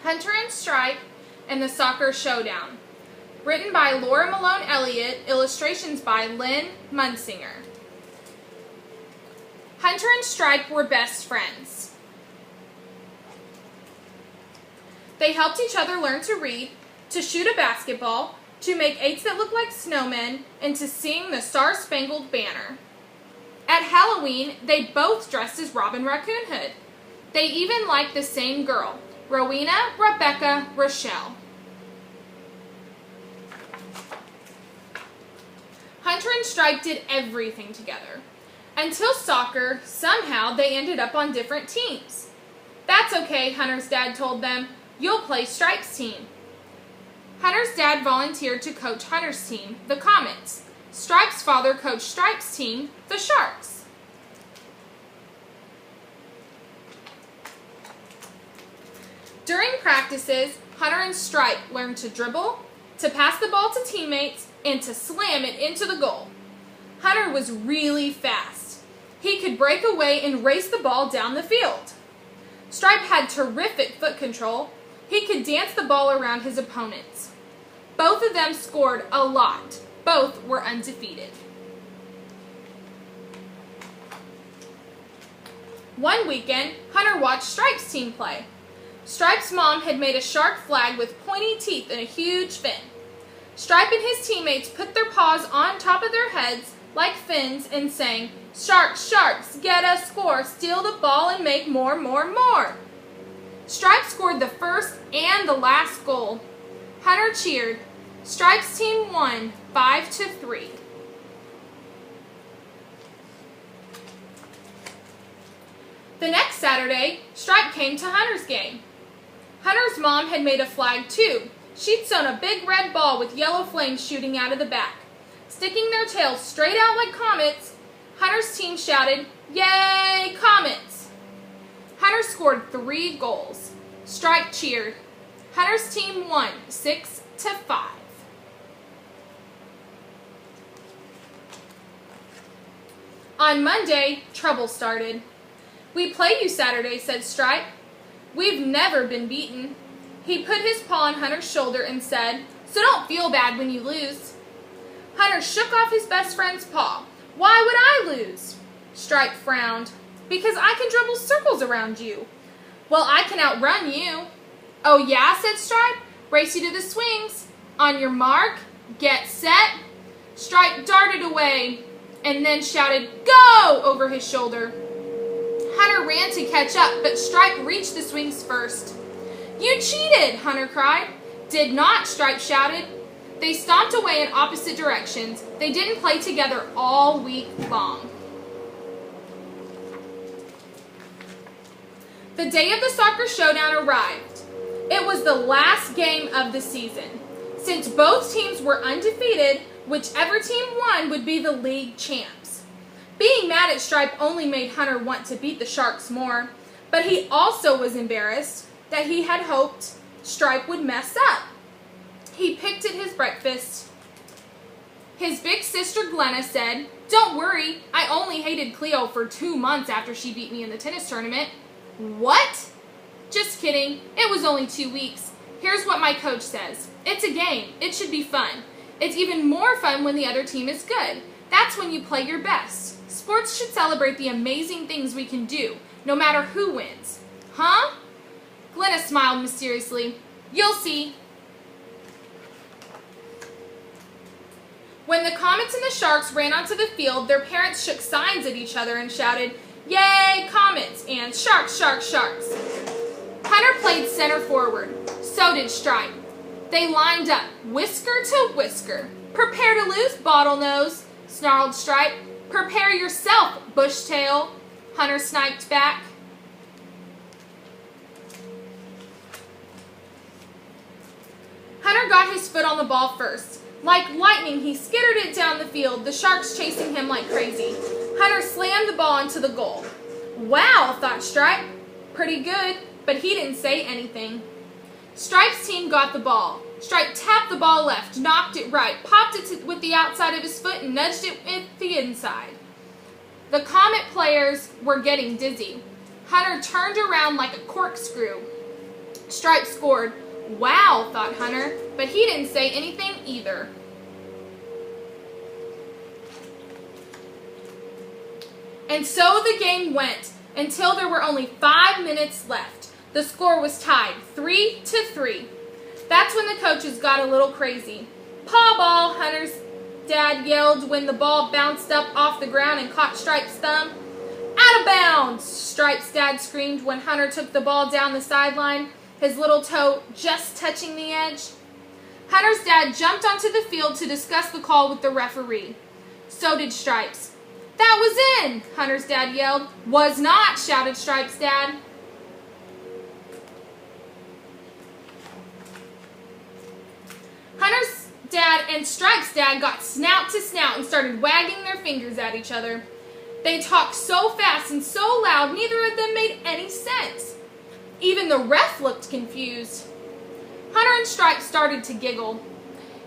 Hunter and Stripe and the Soccer Showdown. Written by Laura Malone Elliott, illustrations by Lynn Munsinger. Hunter and Stripe were best friends. They helped each other learn to read, to shoot a basketball, to make eights that look like snowmen, and to sing the Star-Spangled Banner. At Halloween, they both dressed as Robin Raccoon Hood. They even liked the same girl, Rowena Rebecca Rochelle. Hunter and Stripe did everything together. Until soccer, somehow they ended up on different teams. That's okay, Hunter's dad told them. You'll play Stripe's team. Hunter's dad volunteered to coach Hunter's team, the Comets. Stripe's father coached Stripe's team, the Sharks. During practices, Hunter and Stripe learned to dribble, to pass the ball to teammates, and to slam it into the goal. Hunter was really fast. He could break away and race the ball down the field. Stripe had terrific foot control. He could dance the ball around his opponents. Both of them scored a lot. Both were undefeated. One weekend, Hunter watched Stripe's team play. Stripe's mom had made a shark flag with pointy teeth and a huge fin. Stripe and his teammates put their paws on top of their heads like fins and sang, "Sharks, sharks, get a score, steal the ball and make more, more, more." Stripe scored the first and the last goal. Hunter cheered. Stripe's team won 5-3. The next Saturday, Stripe came to Hunter's game. Hunter's mom had made a flag too. She'd sewn a big red ball with yellow flames shooting out of the back. Sticking their tails straight out like comets, Hunter's team shouted, "Yay, Comets!" Hunter scored 3 goals. Stripe cheered. Hunter's team won 6-5. On Monday, trouble started. "We play you Saturday," said Stripe. "We've never been beaten." He put his paw on Hunter's shoulder and said, "So don't feel bad when you lose." Hunter shook off his best friend's paw. "Why would I lose?" Stripe frowned. "Because I can dribble circles around you." "Well, I can outrun you." "Oh yeah," said Stripe. "Race you to the swings. On your mark, get set." Stripe darted away and then shouted, "Go!" over his shoulder. Hunter ran to catch up, but Stripe reached the swings first. "You cheated!" Hunter cried. "Did not," Stripe shouted. They stomped away in opposite directions. They didn't play together all week long. The day of the Soccer Showdown arrived. It was the last game of the season. Since both teams were undefeated, whichever team won would be the league champs. Being mad at Stripe only made Hunter want to beat the Sharks more, but he also was embarrassed that he had hoped Stripe would mess up. He picked at his breakfast. His big sister Glenna said, "Don't worry, I only hated Cleo for 2 months after she beat me in the tennis tournament." "What?" "Just kidding, it was only 2 weeks. Here's what my coach says. It's a game, it should be fun. It's even more fun when the other team is good. That's when you play your best. Sports should celebrate the amazing things we can do, no matter who wins." "Huh?" Glenna smiled mysteriously. "You'll see." When the Comets and the Sharks ran onto the field, their parents shook signs at each other and shouted, "Yay, Comets!" and "Sharks, Sharks, Sharks!" Hunter played center forward. So did Stripe. They lined up, whisker to whisker. "Prepare to lose, bottlenose," snarled Stripe. "Prepare yourself, bushtail," Hunter sniped back. Hunter got his foot on the ball first. Like lightning, he skittered it down the field, the Sharks chasing him like crazy. Hunter slammed the ball into the goal. "Wow," thought Stripe. "Pretty good," but he didn't say anything. Stripe's team got the ball. Stripe tapped the ball left, knocked it right, popped it with the outside of his foot, and nudged it with the inside. The Comet players were getting dizzy. Hunter turned around like a corkscrew. Stripe scored. Wow, thought Hunter, but he didn't say anything either. And so the game went until there were only 5 minutes left. The score was tied 3-3. That's when the coaches got a little crazy. Paw ball, Hunter's dad yelled when the ball bounced up off the ground and caught Stripe's thumb. Out of bounds, Stripe's dad screamed when Hunter took the ball down the sideline, his little toe just touching the edge. Hunter's dad jumped onto the field to discuss the call with the referee. So did Stripe's. That was in, Hunter's dad yelled. Was not, shouted Stripe's dad. Hunter's dad and Stripe's dad got snout to snout and started wagging their fingers at each other. They talked so fast and so loud, neither of them made any sense. Even the ref looked confused. Hunter and Stripe started to giggle.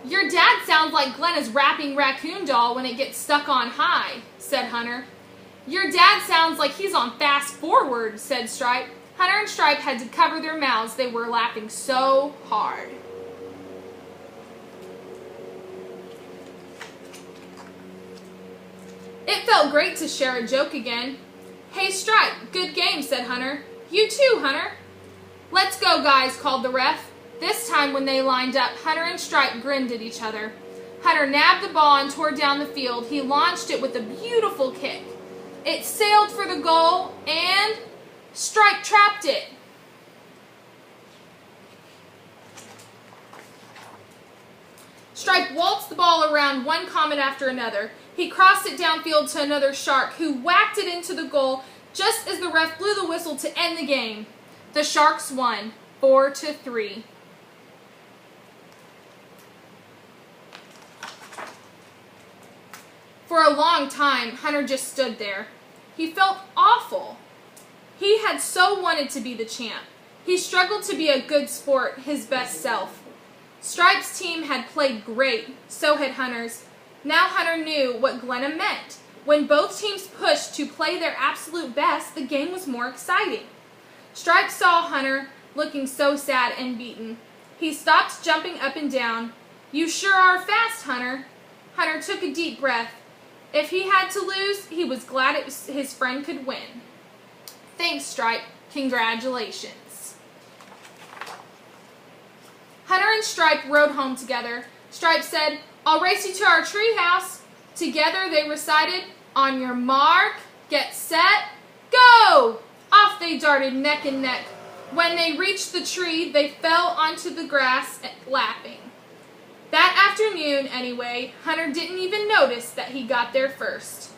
Your dad sounds like Glenna's rapping raccoon doll when it gets stuck on high, said Hunter. Your dad sounds like he's on fast forward, said Stripe. Hunter and Stripe had to cover their mouths. They were laughing so hard. It felt great to share a joke again. Hey, Stripe, good game, said Hunter. You too, Hunter. Let's go, guys, called the ref. This time when they lined up, Hunter and Stripe grinned at each other. Hunter nabbed the ball and tore down the field. He launched it with a beautiful kick. It sailed for the goal, and Stripe trapped it. Stripe waltzed the ball around one Comet after another. He crossed it downfield to another Shark, who whacked it into the goal just as the ref blew the whistle to end the game. The Sharks won, 4-3. For a long time, Hunter just stood there. He felt awful. He had so wanted to be the champ. He struggled to be a good sport, his best self. Stripe's team had played great, so had Hunter's. Now Hunter knew what Glenna meant. When both teams pushed to play their absolute best, the game was more exciting. Stripe saw Hunter looking so sad and beaten. He stopped jumping up and down. You sure are fast, Hunter. Hunter took a deep breath. If he had to lose, he was glad his friend could win. Thanks, Stripe. Congratulations. Hunter and Stripe rode home together. Stripe said, I'll race you to our treehouse. Together they recited, on your mark, get set, go! Off they darted neck and neck. When they reached the tree, they fell onto the grass, laughing. That afternoon, anyway, Hunter didn't even notice that he got there first.